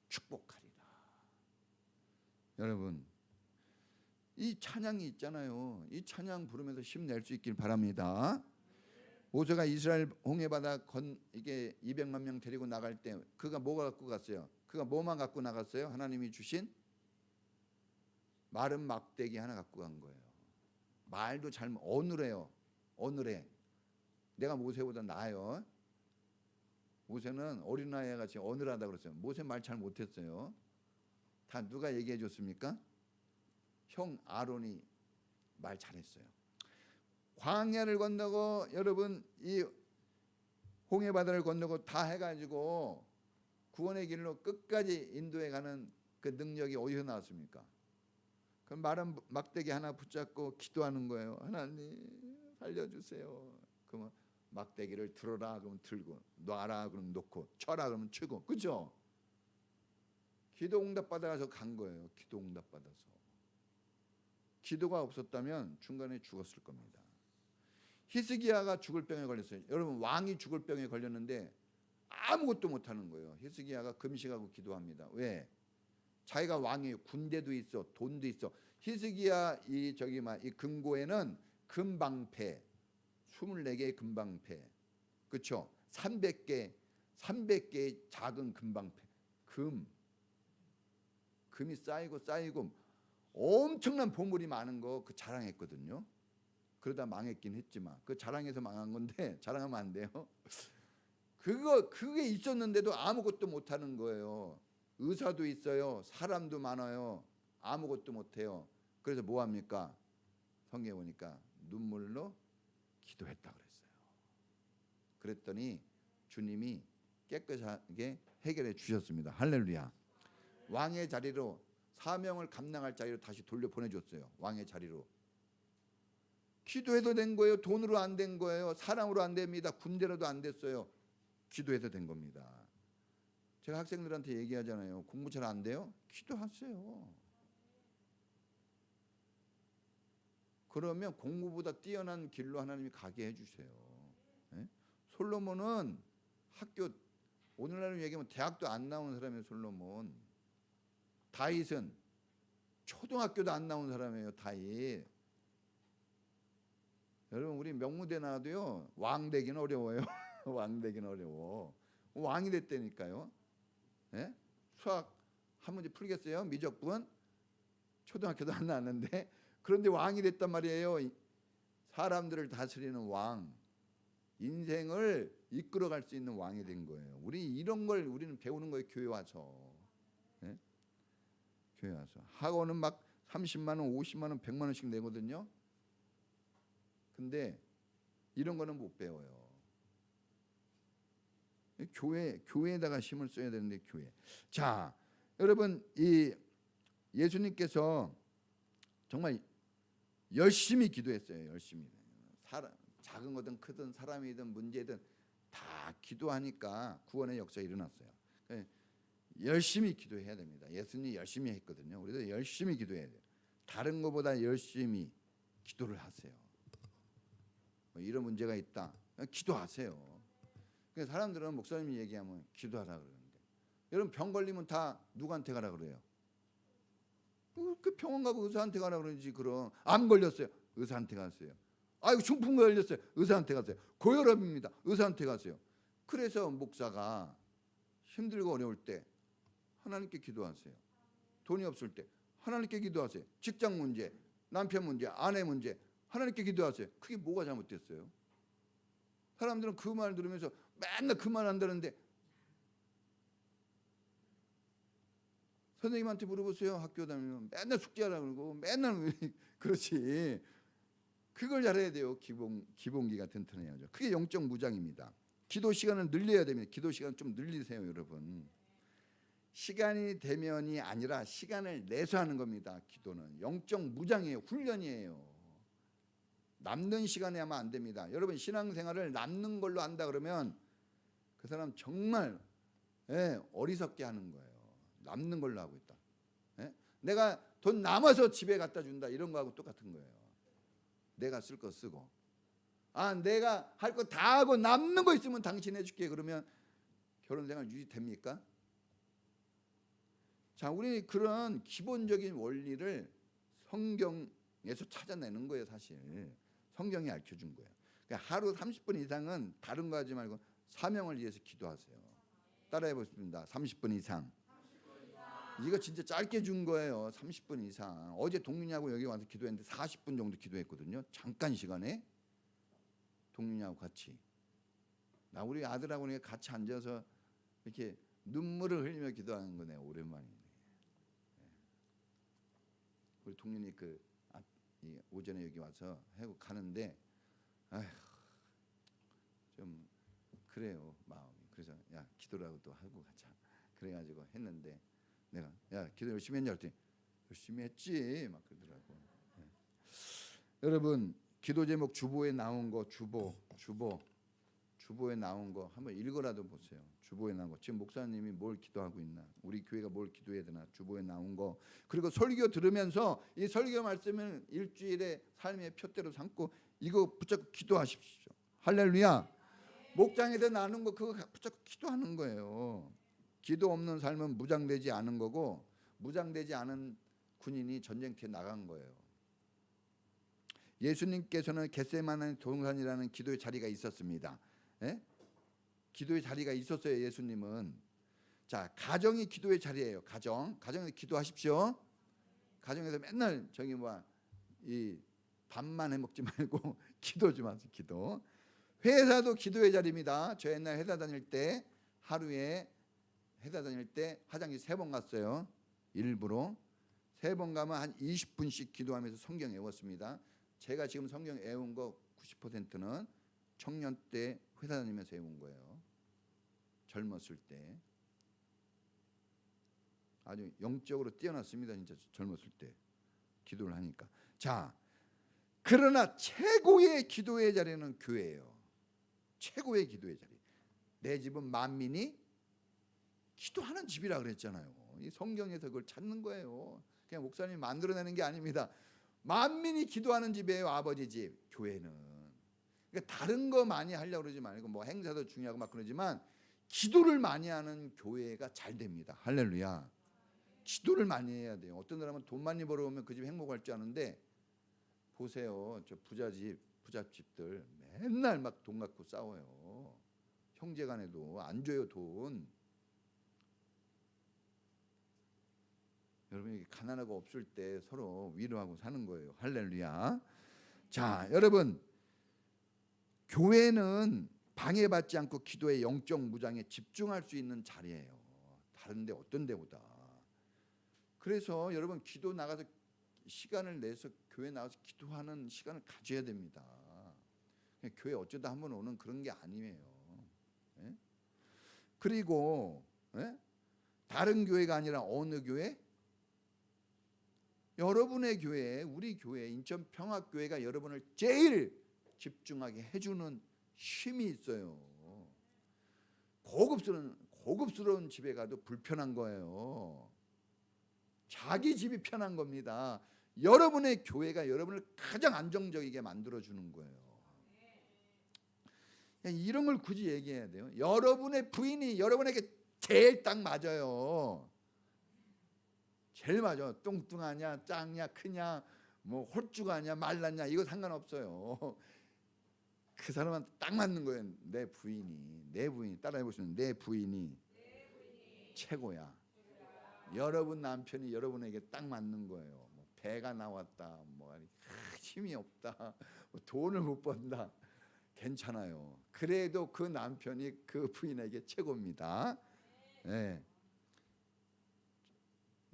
축복하리라. 여러분, 이 찬양이 있잖아요. 이 찬양 부르면서 힘낼 수 있길 바랍니다. 모세가 이스라엘 홍해바다 이게 200만 명 데리고 나갈 때 그가 뭐가 갖고 갔어요? 그가 뭐만 갖고 나갔어요? 하나님이 주신 마른 막대기 하나 갖고 간 거예요. 말도 잘 어눌해요. 어눌해. 내가 모세보다 나아요. 모세는 어린아이 같이 어눌하다 그랬어요. 모세 말 잘 못했어요. 다 누가 얘기해 줬습니까? 형 아론이 말 잘했어요. 광야를 건너고 여러분 이 홍해바다를 건너고 다 해가지고 구원의 길로 끝까지 인도해 가는 그 능력이 어디서 나왔습니까? 그 마른 막대기 하나 붙잡고 기도하는 거예요. 하나님 살려주세요. 그러면 막대기를 들어라 그러면 들고, 놔라 그러면 놓고, 쳐라 그러면 치고, 그죠? 기도 응답 받아서 간 거예요. 기도 응답 받아서. 기도가 없었다면 중간에 죽었을 겁니다. 히스기야가 죽을 병에 걸렸어요. 여러분, 왕이 죽을 병에 걸렸는데 아무것도 못하는 거예요. 히스기야가 금식하고 기도합니다. 왜? 자기가 왕이에요. 군대도 있어, 돈도 있어. 히스기야 이 금고에는 금방패 24개의 금방패, 그렇죠? 300개의 작은 금방패, 금이 쌓이고 엄청난 보물이 많은 거 그 자랑했거든요. 그러다 망했긴 했지만 그 자랑해서 망한 건데 자랑하면 안 돼요. 그게 있었는데도 아무것도 못하는 거예요. 의사도 있어요. 사람도 많아요. 아무것도 못해요. 그래서 뭐합니까? 성경에 보니까 눈물로 기도했다 그랬어요. 그랬더니 주님이 깨끗하게 해결해 주셨습니다. 할렐루야. 왕의 자리로, 사명을 감당할 자리로 다시 돌려보내줬어요. 왕의 자리로. 기도해도 된 거예요. 돈으로 안 된 거예요. 사랑으로 안 됩니다. 군대로도 안 됐어요. 기도해서 된 겁니다. 제가 학생들한테 얘기하잖아요. 공부 잘 안 돼요? 기도하세요. 그러면 공부보다 뛰어난 길로 하나님이 가게 해주세요. 네? 솔로몬은 오늘날로 얘기하면 대학도 안 나온 사람이에요. 솔로몬. 다윗은 초등학교도 안 나온 사람이에요. 다윗. 여러분, 우리 명무대 나와도요, 왕 되기는 어려워요. 왕 되기는 어려워. 왕이 됐다니까요. 네? 수학 한 문제 풀겠어요? 미적분? 초등학교도 안 나왔는데. 그런데 왕이 됐단 말이에요. 사람들을 다스리는 왕, 인생을 이끌어갈 수 있는 왕이 된 거예요. 이런 걸 우리는 배우는 거예요. 교회 와서. 네? 교회 와서. 학원은 막 30만 원, 50만 원, 100만 원씩 내거든요. 근데 이런 거는 못 배워요. 교회에다가 힘을 써야 되는데 교회. 자, 여러분, 이 예수님께서 정말 열심히 기도했어요. 열심히. 작은 거든 크든 사람이든 문제든 다 기도하니까 구원의 역사가 일어났어요. 열심히 기도해야 됩니다. 예수님이 열심히 했거든요. 우리도 열심히 기도해야 돼요. 다른 것보다 열심히 기도를 하세요. 이런 문제가 있다, 기도하세요. 사람들은 목사님이 얘기하면 기도하라 그러는데, 여러분 병 걸리면 다 누구한테 가라 그래요? 그 병원 가고 의사한테 가라 그러지. 그럼 암 걸렸어요, 의사한테 가세요. 아이고 중풍 걸렸어요, 의사한테 가세요. 고혈압입니다, 의사한테 가세요. 그래서 목사가 힘들고 어려울 때 하나님께 기도하세요. 돈이 없을 때 하나님께 기도하세요. 직장 문제, 남편 문제, 아내 문제, 하나님께 기도하세요. 그게 뭐가 잘못됐어요? 사람들은 그 말 들으면서 맨날 그 말 한다는데, 선생님한테 물어보세요. 학교 다니면 맨날 숙제하라 그러고 맨날 그렇지. 그걸 잘해야 돼요. 기본기가 튼튼해야죠. 그게 영적 무장입니다. 기도 시간을 늘려야 됩니다. 기도 시간 좀 늘리세요, 여러분. 시간이 되면이 아니라 시간을 내서 하는 겁니다. 기도는 영적 무장이에요. 훈련이에요. 남는 시간에 하면 안 됩니다. 여러분 신앙생활을 남는 걸로 한다 그러면 그 사람 정말 어리석게 하는 거예요. 남는 걸로 하고 있다. 내가 돈 남아서 집에 갖다 준다, 이런 거하고 똑같은 거예요. 내가 쓸 거 쓰고, 내가 할 거 다 하고 남는 거 있으면 당신 해줄게 그러면 결혼생활 유지됩니까? 자, 우리 그런 기본적인 원리를 성경에서 찾아내는 거예요. 사실 성경이 알려준 거예요. 그러니까 하루 30분 이상은 다른 거 하지 말고 사명을 위해서 기도하세요. 따라해 보겠습니다. 30분 이상. 이거 진짜 짧게 준 거예요. 30분 이상. 어제 동민이하고 여기 와서 기도했는데 40분 정도 기도했거든요. 잠깐 시간에 동민이하고 같이. 우리 아들하고 같이 앉아서 이렇게 눈물을 흘리며 기도하는 거네요. 오랜만이네. 우리 동민이 오전에 여기 와서 하고 가는데 좀 그래요, 마음이. 그래서 야, 기도라도 또 하고 가자. 그래가지고 했는데 내가 야, 기도 열심히 했냐 그랬더니 열심히 했지 막 그러더라고. 여러분 기도 제목 주보에 나온 거, 주보에 나온 거 한번 읽어라도 보세요. 주보에 나온 거, 지금 목사님이 뭘 기도하고 있나, 우리 교회가 뭘 기도해야 되나, 주보에 나온 거. 그리고 설교 들으면서 이 설교 말씀을 일주일에 삶의 표대로 삼고 이거 붙잡고 기도하십시오. 할렐루야. 목장에서 나눈 거 그거 붙잡고 기도하는 거예요. 기도 없는 삶은 무장되지 않은 거고, 무장되지 않은 군인이 전쟁터에 나간 거예요. 예수님께서는 겟세마네 동산이라는 기도의 자리가 있었습니다. 기도의 자리가 있었어요. 예수님은. 자, 가정이 기도의 자리예요. 가정에서 기도하십시오. 가정에서 맨날 이 밥만 해 먹지 말고 기도 좀 하세요. 기도. 회사도 기도의 자리입니다. 저 옛날 회사 다닐 때 하루에 화장실 3번 갔어요. 일부러 3번 가면 한 20분씩 기도하면서 성경 외웠습니다. 제가 지금 성경 외운 거 90%는 청년 때 회사 다니면서 외운 거예요. 젊었을 때 아주 영적으로 뛰어났습니다. 진짜 젊었을 때 기도를 하니까. 자, 그러나 최고의 기도의 자리는 교회예요. 최고의 기도의 자리. 내 집은 만민이 기도하는 집이라 그랬잖아요. 이 성경에서 그걸 찾는 거예요. 그냥 목사님이 만들어내는 게 아닙니다. 만민이 기도하는 집이에요. 아버지 집, 교회는. 그러니까 다른 거 많이 하려고 그러지 말고 뭐 행사도 중요하고 막 그러지만 기도를 많이 하는 교회가 잘 됩니다. 할렐루야. 기도를 많이 해야 돼요. 어떤 사람은 돈 많이 벌어오면 그 집 행복할 줄 아는데 보세요. 저 부잣집들 맨날 막 돈 갖고 싸워요. 형제간에도 안 줘요, 돈. 여러분, 가난하고 없을 때 서로 위로하고 사는 거예요. 할렐루야. 자, 여러분, 교회는 방해받지 않고 기도의 영적 무장에 집중할 수 있는 자리예요. 다른데 어떤 데보다. 그래서 여러분 기도 나가서 시간을 내서 교회 나가서 기도하는 시간을 가져야 됩니다. 교회 어쩌다 한번 오는 그런 게 아니에요. 그리고 다른 교회가 아니라 어느 교회? 여러분의 교회, 우리 교회 인천평화교회가 여러분을 제일 집중하게 해주는 힘이 있어요. 고급스러운 집에 가도 불편한 거예요. 자기 집이 편한 겁니다. 여러분의 교회가 여러분을 가장 안정적이게 만들어주는 거예요. 이런 걸 굳이 얘기해야 돼요. 여러분의 부인이 여러분에게 제일 딱 맞아요. 제일 맞아. 뚱뚱하냐, 작냐, 크냐, 뭐 홀쭉하냐, 말랐냐, 이거 상관없어요. 그 사람한테 딱 맞는 거예요. 내 부인이 따라해 보시면 내 부인이 최고야. 여러분 남편이 여러분에게 딱 맞는 거예요. 뭐 배가 나왔다, 뭐 힘이 없다, 뭐 돈을 못 번다, 괜찮아요. 그래도 그 남편이 그 부인에게 최고입니다. 네.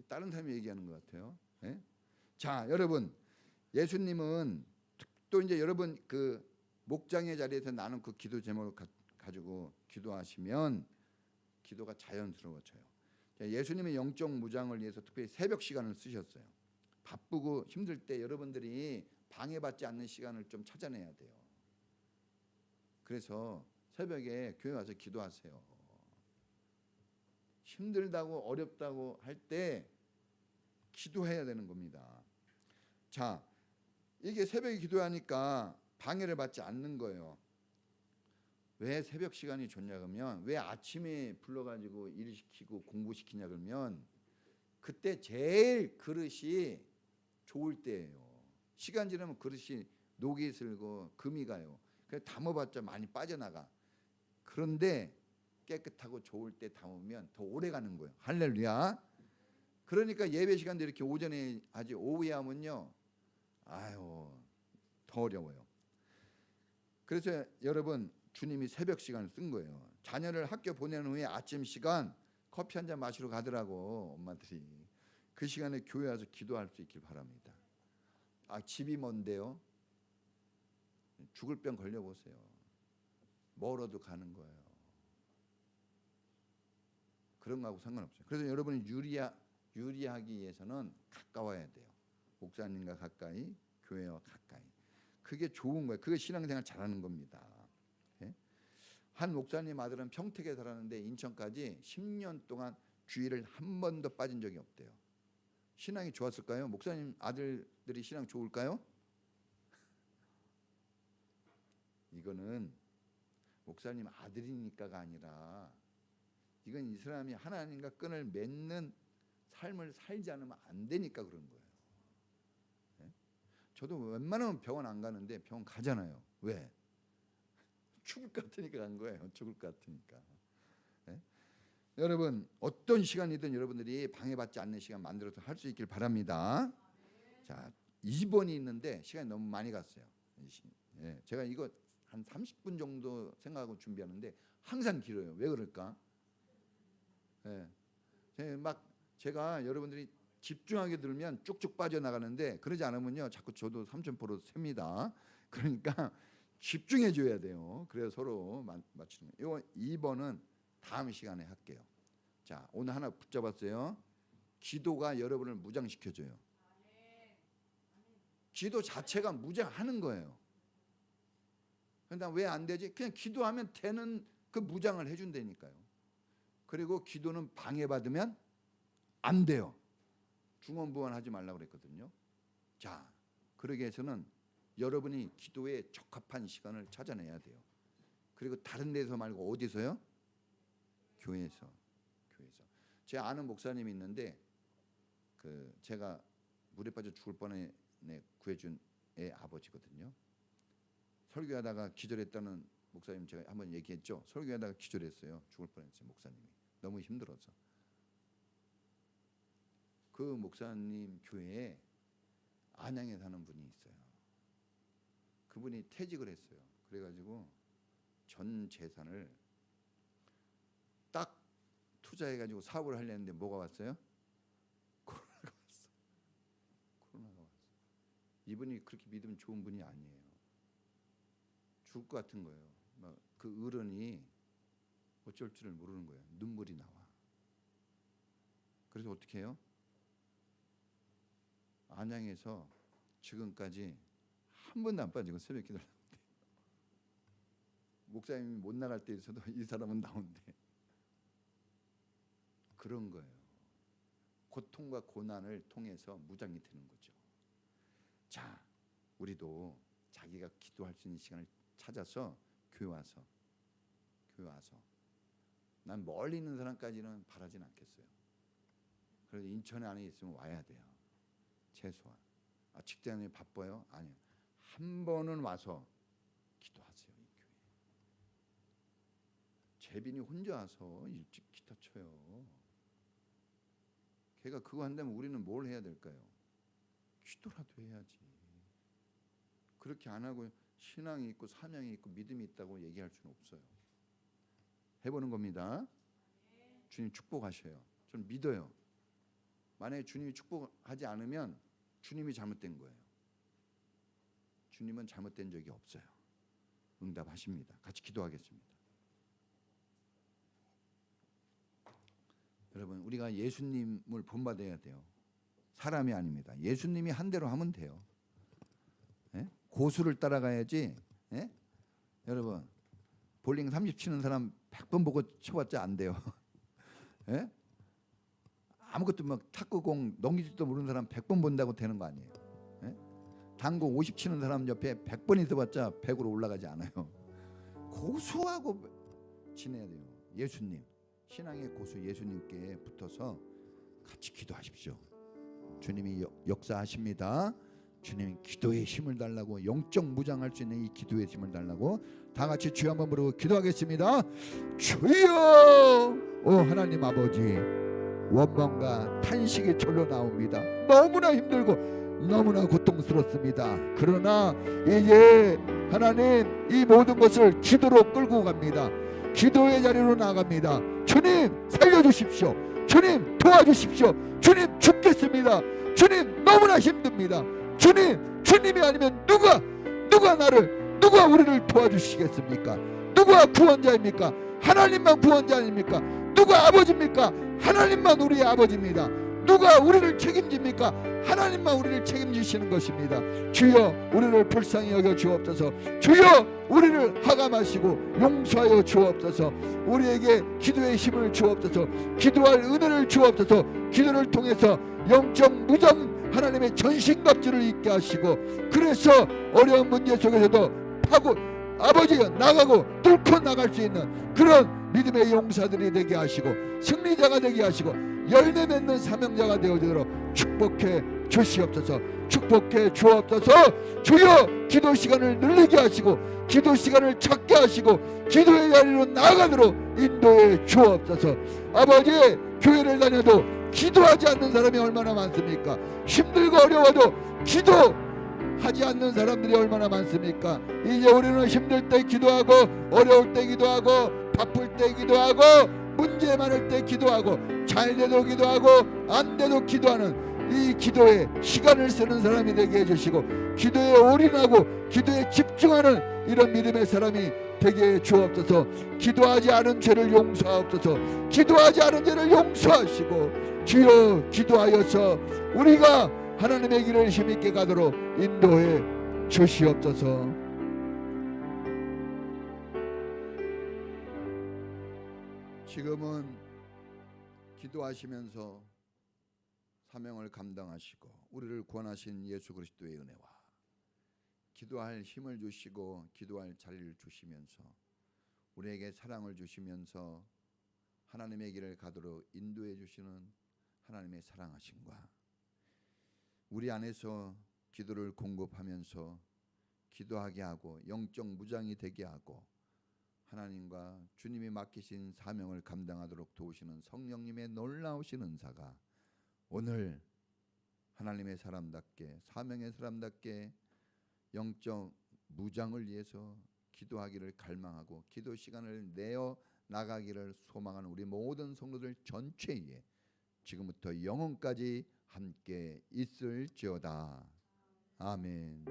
다른 사람이 얘기하는 것 같아요. 네? 자, 여러분, 예수님은 또 이제 여러분 그 목장의 자리에서 나는 그 기도 제목을 가지고 기도하시면 기도가 자연스러워져요. 예수님의 영적 무장을 위해서 특별히 새벽 시간을 쓰셨어요. 바쁘고 힘들 때 여러분들이 방해받지 않는 시간을 좀 찾아내야 돼요. 그래서 새벽에 교회 와서 기도하세요. 힘들다고 어렵다고 할 때 기도해야 되는 겁니다. 자, 이게 새벽에 기도하니까 방해를 받지 않는 거예요. 왜 새벽 시간이 좋냐 그러면, 왜 아침에 불러가지고 일시키고 공부시키냐 그러면 그때 제일 그릇이 좋을 때예요. 시간 지나면 그릇이 녹이 슬고 금이 가요. 그래서 담아봤자 많이 빠져나가. 그런데 깨끗하고 좋을 때 담으면 더 오래 가는 거예요. 할렐루야. 그러니까 예배 시간도 이렇게 오전에 하지 오후에 하면요, 아유 더 어려워요. 그래서 여러분, 주님이 새벽 시간을 쓴 거예요. 자녀를 학교 보낸 후에 아침 시간 커피 한 잔 마시러 가더라고, 엄마들이. 그 시간에 교회 와서 기도할 수 있길 바랍니다. 집이 먼데요, 죽을 병 걸려보세요. 멀어도 가는 거예요. 그런 거하고 상관없어요. 그래서 여러분이 유리하기 위해서는 가까워야 돼요. 목사님과 가까이, 교회와 가까이. 그게 좋은 거예요. 그게 신앙생활 잘하는 겁니다. 한 목사님 아들은 평택에 살았는데 인천까지 10년 동안 주일을 한 번도 빠진 적이 없대요. 신앙이 좋았을까요? 목사님 아들들이 신앙 좋을까요? 이거는 목사님 아들이니까가 아니라, 이건 이 사람이 하나님과 끈을 맺는 삶을 살지 않으면 안 되니까 그런 거예요. 저도 웬만하면 병원 안 가는데 병원 가잖아요. 왜? 죽을 것 같으니까 간 거예요. 죽을 것 같으니까. 여러분, 어떤 시간이든 여러분들이 방해받지 않는 시간 만들어서 할 수 있길 바랍니다. 자, 2번이 있는데 시간이 너무 많이 갔어요. 제가 이거 한 30분 정도 생각하고 준비하는데 항상 길어요. 왜 그럴까? 제가 여러분들이 집중하게 들으면 쭉쭉 빠져나가는데, 그러지 않으면요 자꾸 저도 삼천포로 셉니다. 그러니까 집중해 줘야 돼요. 그래서 서로 맞추는 거예요. 이거 2번은 다음 시간에 할게요. 자, 오늘 하나 붙잡았어요. 기도가 여러분을 무장시켜줘요. 기도 자체가 무장하는 거예요. 그런데 왜 안 되지? 그냥 기도하면 되는 그 무장을 해준다니까요. 그리고 기도는 방해받으면 안 돼요. 중언부언하지 말라고 그랬거든요. 자, 그러기 위해서는 여러분이 기도에 적합한 시간을 찾아내야 돼요. 그리고 다른 데서 말고 어디서요? 교회에서. 제 아는 목사님이 있는데, 제가 물에 빠져 죽을 뻔해 구해준 애 아버지거든요. 설교하다가 기절했다는 목사님 제가 한번 얘기했죠. 설교하다가 기절했어요. 죽을 뻔했어요. 목사님이 너무 힘들어서. 그 목사님 교회에 안양에 사는 분이 있어요. 그분이 퇴직을 했어요. 그래가지고 전 재산을 딱 투자해가지고 사업을 하려는데 뭐가 왔어요? 코로나가 왔어. 이분이 그렇게 믿으면 좋은 분이 아니에요. 죽을 것 같은 거예요. 막 그 어른이 어쩔 줄을 모르는 거예요. 눈물이 나와. 그래서 어떻게 해요? 안양에서 지금까지 한 번도 안 빠지고 새벽 기도를 하는데, 목사님이 못 나갈 때 있어도 이 사람은 나온대. 그런 거예요. 고통과 고난을 통해서 무장이 되는 거죠. 자, 우리도 자기가 기도할 수 있는 시간을 찾아서 교회 와서 난 멀리 있는 사람까지는 바라진 않겠어요. 그래서 인천 안에 있으면 와야 돼요. 최소한. 직장이 바빠요? 아니요. 한 번은 와서 기도하세요. 이 교회. 재빈이 혼자 와서 일찍 기타 쳐요. 걔가 그거 한다면 우리는 뭘 해야 될까요? 기도라도 해야지. 그렇게 안 하고 신앙이 있고 사명이 있고 믿음이 있다고 얘기할 수는 없어요. 해보는 겁니다. 주님 축복하셔요. 저는 믿어요. 만약에 주님이 축복하지 않으면 주님이 잘못된 거예요. 주님은 잘못된 적이 없어요. 응답하십니다. 같이 기도하겠습니다. 여러분, 우리가 예수님을 본받아야 돼요. 사람이 아닙니다. 예수님이 한 대로 하면 돼요. 예? 고수를 따라가야지. 예? 여러분, 볼링 30 치는 사람 100번 보고 쳐봤자 안 돼요. 예? 아무것도 막 탁구공 넘기지도 모르는 사람 100번 본다고 되는 거 아니에요. 예? 당구 50 치는 사람 옆에 100번 있어봤자 100으로 올라가지 않아요. 고수하고 지내야 돼요. 예수님, 신앙의 고수 예수님께 붙어서 같이 기도하십시오. 주님이 역사하십니다. 주님 기도의 힘을 달라고, 영적 무장할 수 있는 이 기도의 힘을 달라고 다 같이 주여 한번 부르고 기도하겠습니다. 주여! 오 하나님 아버지, 원망과 탄식이 절로 나옵니다. 너무나 힘들고 너무나 고통스럽습니다. 그러나 이제 하나님 이 모든 것을 기도로 끌고 갑니다. 기도의 자리로 나갑니다. 주님 살려주십시오. 주님 도와주십시오. 주님 죽겠습니다. 주님 너무나 힘듭니다. 주님이 아니면 누가 우리를 도와주시겠습니까? 누가 구원자입니까? 하나님만 구원자 아닙니까? 누가 아버지입니까? 하나님만 우리의 아버지입니다. 누가 우리를 책임집니까? 하나님만 우리를 책임지시는 것입니다. 주여 우리를 불쌍히 여겨 주옵소서. 주여 우리를 하감하시고 용서하여 주옵소서. 우리에게 기도의 힘을 주옵소서. 기도할 은혜를 주옵소서. 기도를 통해서 영적 무장 하나님의 전신갑주를 입게 하시고, 그래서 어려운 문제 속에서도 파고 아버지가 나가고 뚫고 나갈 수 있는 그런 믿음의 용사들이 되게 하시고 승리자가 되게 하시고 열매 맺는 사명자가 되어지도록 축복해 주시옵소서. 축복해 주옵소서. 주여 기도 시간을 늘리게 하시고 기도 시간을 찾게 하시고 기도의 자리로 나아가도록 인도해 주옵소서. 아버지, 교회를 다녀도 기도하지 않는 사람이 얼마나 많습니까? 힘들고 어려워도 기도하지 않는 사람들이 얼마나 많습니까? 이제 우리는 힘들 때 기도하고 어려울 때 기도하고 바쁠 때 기도하고 문제 많을 때 기도하고 잘 돼도 기도하고 안 돼도 기도하는 이 기도에 시간을 쓰는 사람이 되게 해주시고 기도에 올인하고 기도에 집중하는 이런 믿음의 사람이 되게 해 주옵소서. 기도하지 않은 죄를 용서하옵소서. 기도하지 않은 죄를 용서하시고 주여 기도하여서 우리가 하나님의 길을 힘있게 가도록 인도해 주시옵소서. 지금은 기도하시면서 사명을 감당하시고 우리를 구원하신 예수 그리스도의 은혜와 기도할 힘을 주시고 기도할 자리를 주시면서 우리에게 사랑을 주시면서 하나님의 길을 가도록 인도해 주시는 하나님의 사랑하심과 우리 안에서 기도를 공급하면서 기도하게 하고 영적 무장이 되게 하고 하나님과 주님이 맡기신 사명을 감당하도록 도우시는 성령님의 놀라우신 은사가 오늘 하나님의 사람답게 사명의 사람답게 영적 무장을 위해서 기도하기를 갈망하고 기도 시간을 내어 나가기를 소망하는 우리 모든 성도들 전체에 지금부터 영원까지 함께 있을지어다. 아멘.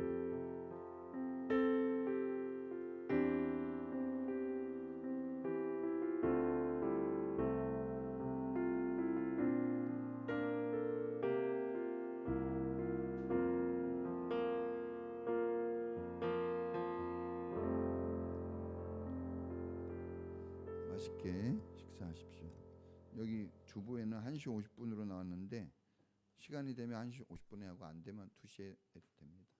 맛있게 식사하십시오. 여기 주부에는 1시 50분으로 나왔는데 시간이 되면 1시 50분에 하고 안 되면 2시에 해도 됩니다.